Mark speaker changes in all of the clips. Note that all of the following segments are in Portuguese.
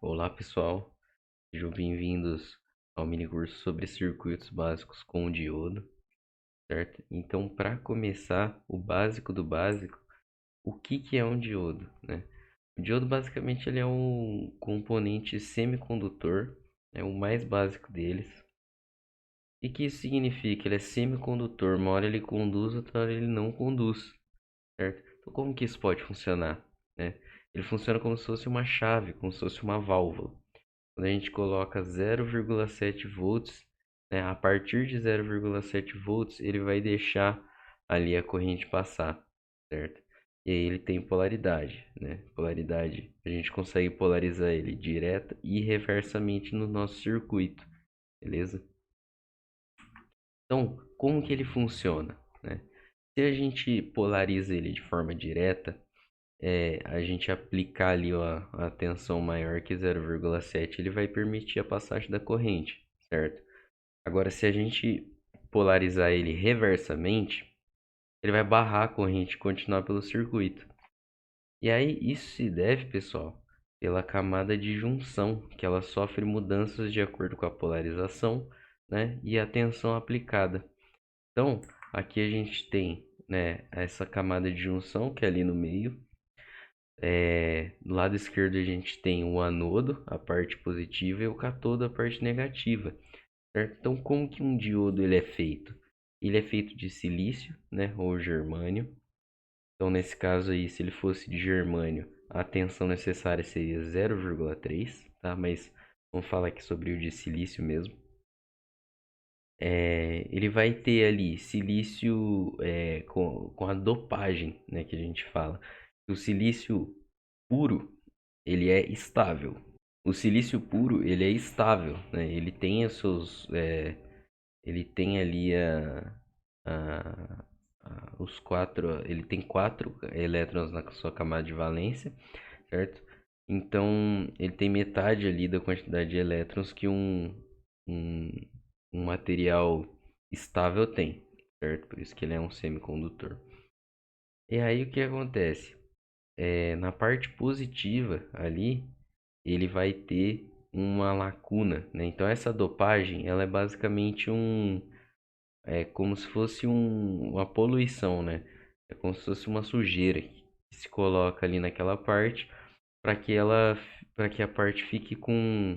Speaker 1: Olá pessoal, sejam bem-vindos ao mini curso sobre circuitos básicos com diodo, certo? Então, para começar, o básico do básico, o que é um diodo, né? O diodo basicamente ele é um componente semicondutor, é o mais básico deles. E que isso significa? Ele é semicondutor, uma hora ele conduz, outra hora ele não conduz, certo? Então, como que isso pode funcionar, né? Ele funciona como se fosse uma chave, como se fosse uma válvula. Quando a gente coloca 0,7 volts, né, a partir de 0,7 volts, ele vai deixar ali a corrente passar, certo? E aí ele tem polaridade, né? Polaridade, a gente consegue polarizar ele direta e reversamente no nosso circuito, beleza? Então, como que ele funciona, né? Se a gente polariza ele de forma direta, a gente aplicar ali a tensão maior que 0,7, ele vai permitir a passagem da corrente, certo? Agora, se a gente polarizar ele reversamente, ele vai barrar a corrente e continuar pelo circuito. E aí, isso se deve, pessoal, pela camada de junção, que ela sofre mudanças de acordo com a polarização, né, e a tensão aplicada. Então, aqui a gente tem, né, essa camada de junção, que é ali no meio. Do lado esquerdo a gente tem o anodo, a parte positiva, e o cátodo, a parte negativa, certo? Então, como que um diodo ele é feito? Ele é feito de silício, né, ou germânio. Então, nesse caso aí, se ele fosse de germânio, a tensão necessária seria 0,3, tá? Mas vamos falar aqui sobre o de silício mesmo. Ele vai ter ali silício com a dopagem, né, que a gente fala. O silício puro, ele é estável. O silício puro, ele é estável, né? Ele tem ele tem ali os quatro, ele tem 4 elétrons na sua camada de valência, certo? Então, ele tem metade ali da quantidade de elétrons que um, um material estável tem, certo? Por isso que ele é um semicondutor. E aí, o que acontece? Na parte positiva ali, ele vai ter uma lacuna, né? Então essa dopagem, ela é basicamente como se fosse uma poluição, né? É como se fosse uma sujeira que se coloca ali naquela parte para que para que a parte fique com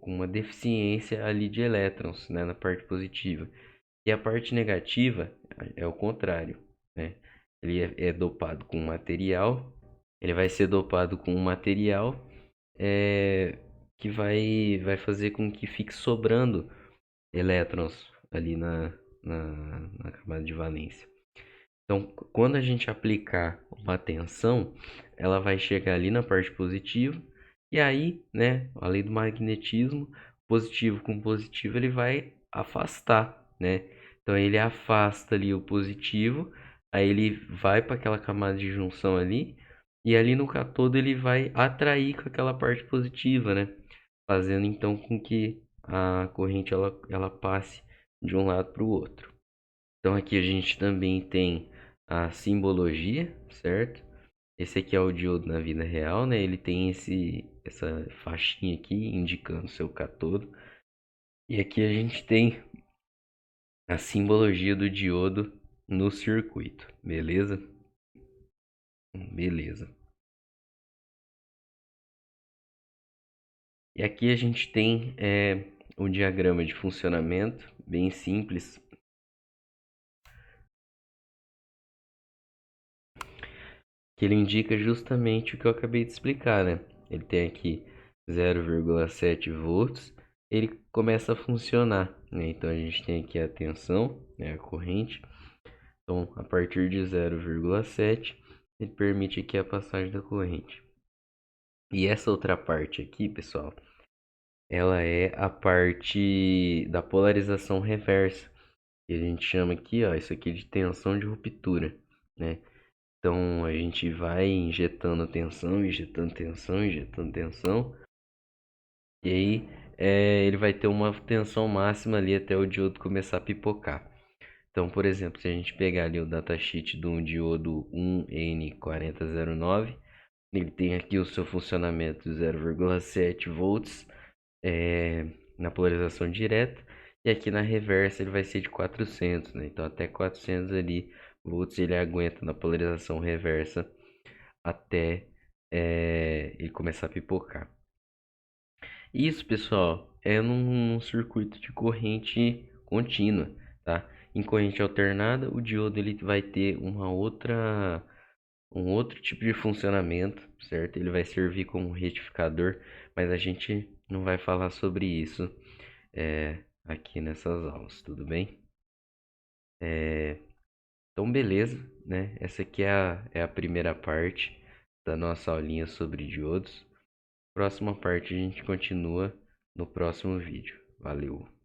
Speaker 1: uma deficiência ali de elétrons, né? Na parte positiva. E a parte negativa é o contrário, né? Ele é dopado com material, ele vai ser dopado com um material é, que vai fazer com que fique sobrando elétrons ali na camada de valência. Então, quando a gente aplicar uma tensão, ela vai chegar ali na parte positiva, e aí, né, a lei do magnetismo, positivo com positivo, ele vai afastar, né? Então, ele afasta ali o positivo, aí ele vai para aquela camada de junção ali, e ali no cátodo ele vai atrair com aquela parte positiva, né? Fazendo então com que a corrente ela passe de um lado para o outro. Então aqui a gente também tem a simbologia, certo? Esse aqui é o diodo na vida real, né? Ele tem essa faixinha aqui indicando seu cátodo. E aqui a gente tem a simbologia do diodo no circuito, beleza? Beleza. E aqui a gente tem o diagrama de funcionamento, bem simples, que ele indica justamente o que eu acabei de explicar, né? Ele tem aqui 0,7 volts, ele começa a funcionar, né? Então a gente tem aqui a tensão, né, a corrente. Então, a partir de 0,7, ele permite aqui a passagem da corrente. E essa outra parte aqui, pessoal, ela é a parte da polarização reversa, que a gente chama aqui, ó, isso aqui de tensão de ruptura, né? Então a gente vai injetando tensão, injetando tensão, injetando tensão. E aí ele vai ter uma tensão máxima ali até o diodo começar a pipocar. Então, por exemplo, se a gente pegar ali o datasheet de um diodo 1N4009, Ele tem aqui o seu funcionamento 0,7 volts na polarização direta. E aqui na reversa ele vai ser de 400, né? Então até 400 ali volts ele aguenta na polarização reversa até ele começar a pipocar. Isso, pessoal, é num circuito de corrente contínua, tá? Em corrente alternada, o diodo ele vai ter um outro tipo de funcionamento, certo? Ele vai servir como retificador, mas a gente não vai falar sobre isso aqui nessas aulas, tudo bem? Então, beleza, né? Essa aqui é a primeira parte da nossa aulinha sobre diodos. Próxima parte a gente continua no próximo vídeo. Valeu!